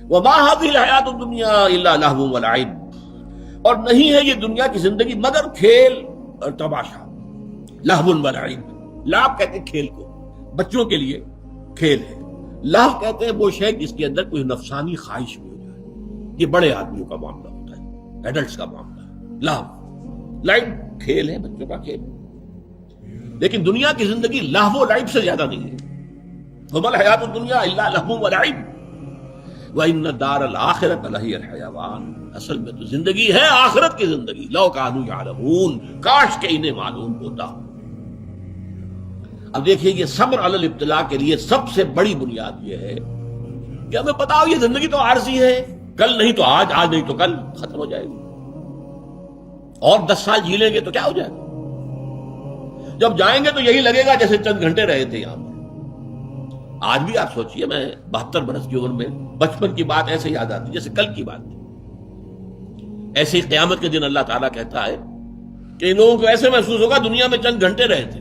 وما هذه الحیات الدنیا الا لہو ولعب، اور نہیں ہے یہ دنیا کی زندگی مگر کھیل اور تماشا. لہو ولعب، لعب کہتے ہیں کھیل کو، بچوں کے لیے کھیل ہے. لہو کہتے ہیں وہ شے جس کے اندر کوئی نفسانی خواہش بھی ہو جائے. یہ بڑے آدمیوں کا معاملہ ہوتا ہے، ایڈلٹس کا معاملہ ہے. لہو، لعب کھیل ہے، بچوں کا کھیل. لیکن دنیا کی زندگی لہو و لعب سے زیادہ نہیں ہے. وما الحیات الدنیا الا لہو ولعب وان الدار الاخرۃ لہی الحیوان، اصل میں تو زندگی ہے آخرت کی زندگی. لو کانوا یعلمون، کاش کہ انہیں معلوم ہوتا. اب دیکھیے یہ صبر علی الابتلاء کے لیے سب سے بڑی بنیاد یہ ہے کہ ہمیں پتا ہو یہ زندگی تو عارضی ہے، کل نہیں تو آج، آج نہیں تو کل ختم ہو جائے گی. اور 10 سال جی لیں گے تو کیا ہو جائے گا؟ جب جائیں گے تو یہی لگے گا جیسے چند گھنٹے رہے تھے یہاں پر. آج بھی آپ سوچئے، میں 72 برس کی عمر میں بچپن کی بات ایسے یاد آتی جیسے کل کی بات تھی. ایسے ہی قیامت کے دن اللہ تعالیٰ کہتا ہے کہ ان لوگوں کو ایسے محسوس ہوگا دنیا میں چند گھنٹے رہے تھے.